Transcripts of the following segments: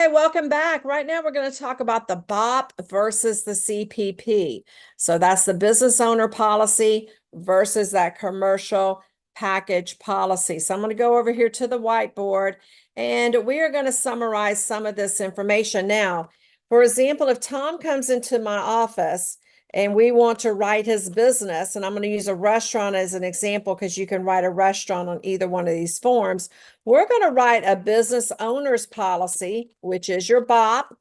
Hey, welcome back. Right now, we're going to talk about the BOP versus the CPP. So that's the business owner policy versus that commercial package policy. So I'm going to go over here to the whiteboard and we are going to summarize some of this information. Now, for example, if Tom comes into my office and we want to write his business, and I'm going to use a restaurant as an example because you can write a restaurant on either one of these forms. We're going to write a business owner's policy, which is your BOP,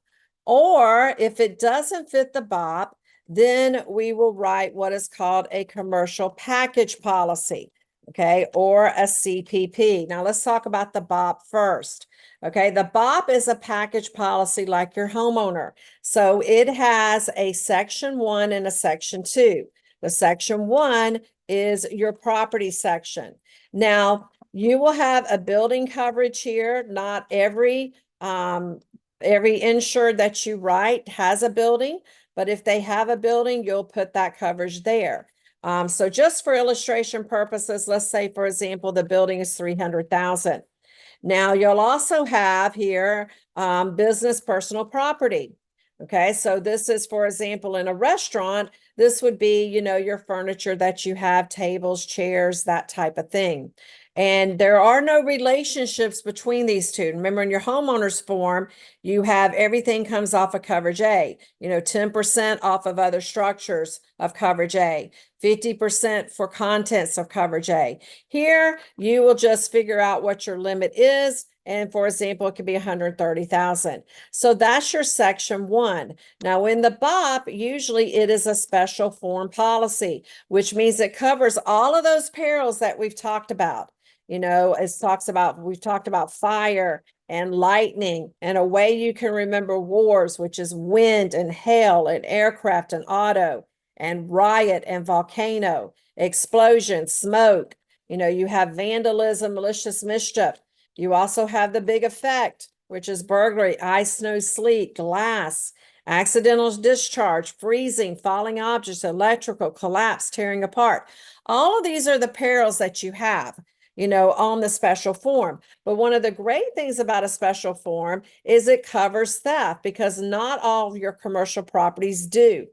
or if it doesn't fit the BOP, then we will write what is called a commercial package policy, okay, or a CPP. Now let's talk about the BOP first. Okay, the BOP is a package policy like your homeowner. So it has a section 1 and a section 2. The section 1 is your property section. Now, you will have a building coverage here. Not every insured that you write has a building, but if they have a building, you'll put that coverage there. So just for illustration purposes, let's say, for example, the building is 300,000. Now you'll also have here business personal property. Okay, so this is, for example, in a restaurant, this would be, your furniture that you have, tables, chairs, that type of thing. And there are no relationships between these two. Remember, in your homeowner's form, you have everything comes off of coverage A, 10% off of other structures of coverage A, 50% for contents of coverage A. Here, you will just figure out what your limit is. And for example, it could be 130,000. So that's your section 1. Now in the BOP, usually it is a special form policy, which means it covers all of those perils that we've talked about. We've talked about fire and lightning and a way you can remember wars, which is wind and hail and aircraft and auto and riot and volcano, explosion, smoke. You have vandalism, malicious mischief. You also have the big effect, which is burglary, ice, snow, sleet, glass, accidental discharge, freezing, falling objects, electrical, collapse, tearing apart. All of these are the perils that you have, on the special form. But one of the great things about a special form is it covers theft because not all of your commercial properties do.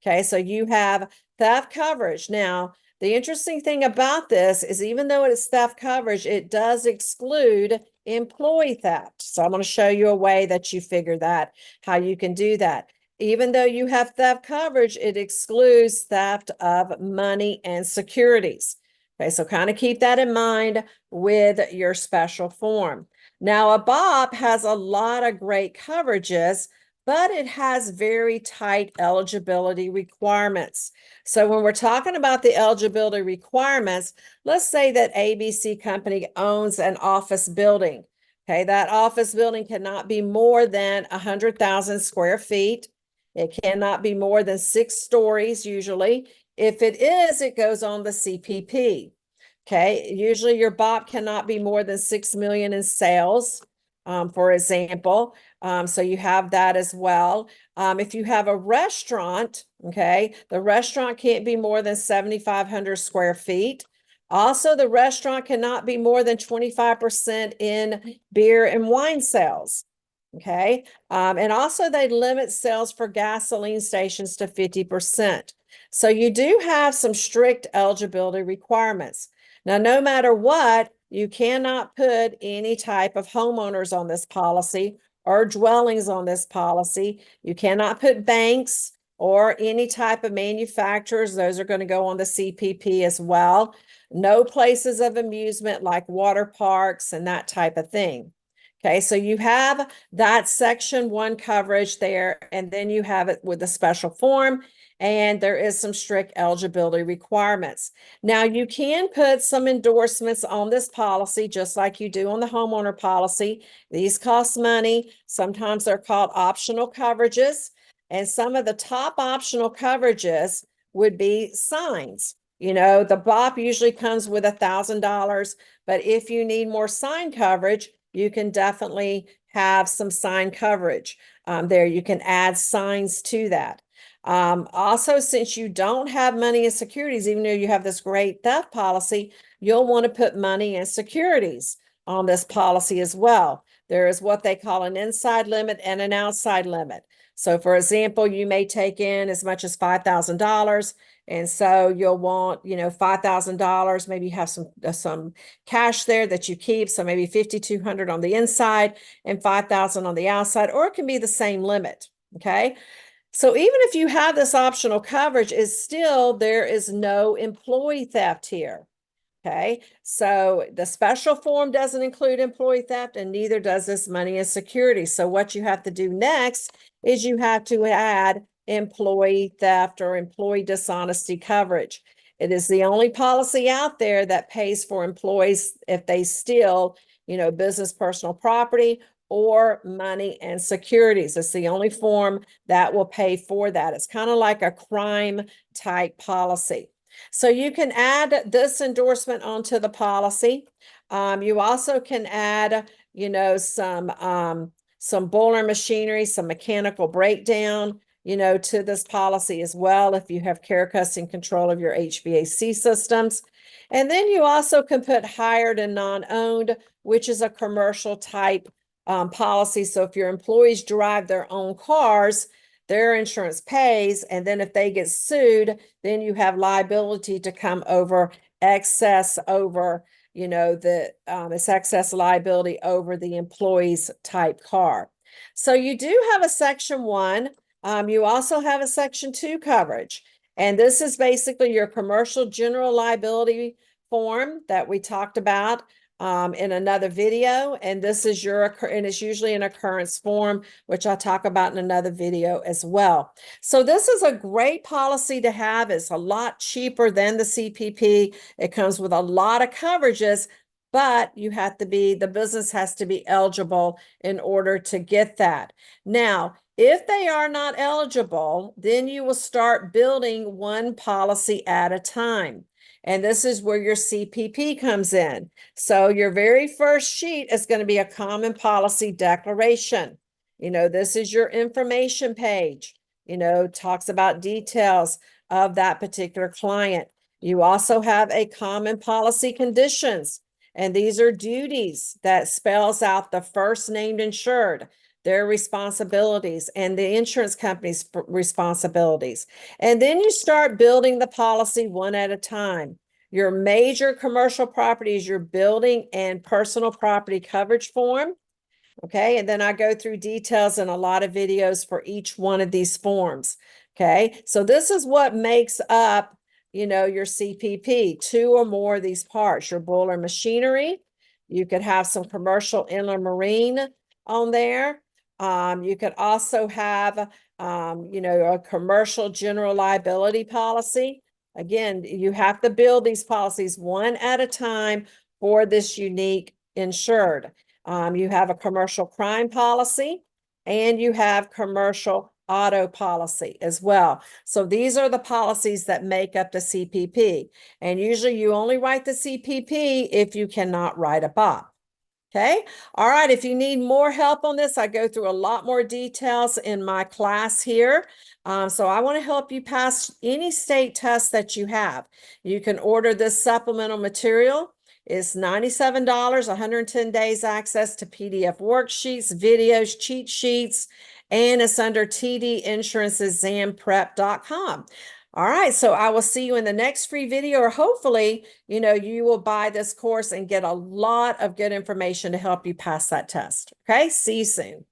Okay, so you have theft coverage. Now, the interesting thing about this is even though it's theft coverage, it does exclude employee theft. So I'm going to show you a way that you figure that, how you can do that. Even though you have theft coverage, it excludes theft of money and securities. Okay, so kind of keep that in mind with your special form. Now, a BOP has a lot of great coverages, but it has very tight eligibility requirements. So when we're talking about the eligibility requirements, let's say that ABC company owns an office building. Okay, that office building cannot be more than 100,000 square feet. It cannot be more than 6 stories usually. If it is, it goes on the CPP. Okay, usually your BOP cannot be more than 6 million in sales, for example. So you have that as well. If you have a restaurant, okay, the restaurant can't be more than 7,500 square feet. Also, the restaurant cannot be more than 25% in beer and wine sales. Okay. And also they limit sales for gasoline stations to 50%. So you do have some strict eligibility requirements. Now, no matter what, you cannot put any type of homeowners on this policy or dwellings on this policy. You cannot put banks or any type of manufacturers. Those are going to go on the CPP as well. No places of amusement like water parks and that type of thing. Okay, so you have that section 1 coverage there, and then you have it with a special form, and there is some strict eligibility requirements. Now, you can put some endorsements on this policy, just like you do on the homeowner policy. These cost money. Sometimes they're called optional coverages, and some of the top optional coverages would be signs. The BOP usually comes with $1,000, but if you need more sign coverage, you can definitely have some sign coverage there. You can add signs to that. Also, since you don't have money in securities, even though you have this great theft policy, you'll want to put money in securities on this policy as well. There is what they call an inside limit and an outside limit. So for example, you may take in as much as $5,000. And so you'll want, $5,000, maybe you have some cash there that you keep. So maybe 5,200 on the inside and 5,000 on the outside, or it can be the same limit. Okay. So even if you have this optional coverage, there is no employee theft here. Okay, so the special form doesn't include employee theft, and neither does this money and security. So what you have to do next is you have to add employee theft or employee dishonesty coverage. It is the only policy out there that pays for employees if they steal, business personal property or money and securities. It's the only form that will pay for that. It's kind of like a crime type policy. So you can add this endorsement onto the policy. You also can add, some boiler machinery, some mechanical breakdown, to this policy as well if you have care, custody, and control of your HVAC systems. And then you also can put hired and non-owned, which is a commercial type policy. So if your employees drive their own cars, their insurance pays, and then if they get sued, then you have liability to come over excess over, it's excess liability over the employee's type car. So you do have a Section 1. You also have a Section 2 coverage. And this is basically your commercial general liability form that we talked about in another video. And this is and it's usually an occurrence form, which I'll talk about in another video as well. So this is a great policy to have. It's a lot cheaper than the CPP. It comes with a lot of coverages, but the business has to be eligible in order to get that. Now, if they are not eligible, then you will start building one policy at a time. And this is where your CPP comes in. So your very first sheet is going to be a common policy declaration. This is your information page, talks about details of that particular client. You also have a common policy conditions, and these are duties that spells out the first named insured, their responsibilities, and the insurance company's responsibilities. And then you start building the policy one at a time. Your major commercial property is your building and personal property coverage form. Okay, and then I go through details in a lot of videos for each one of these forms. Okay, so this is what makes up, your CPP, 2 or more of these parts. Your boiler machinery, you could have some commercial inland marine on there. You could also have, a commercial general liability policy. Again, you have to build these policies one at a time for this unique insured. You have a commercial crime policy, and you have commercial auto policy as well. So these are the policies that make up the CPP. And usually you only write the CPP if you cannot write a BOP. Okay. All right. If you need more help on this, I go through a lot more details in my class here. So I want to help you pass any state test that you have. You can order this supplemental material. It's $97, 110 days access to PDF worksheets, videos, cheat sheets, and it's under tdinsuranceexamprep.com. All right, so I will see you in the next free video, or hopefully, you will buy this course and get a lot of good information to help you pass that test. Okay, see you soon.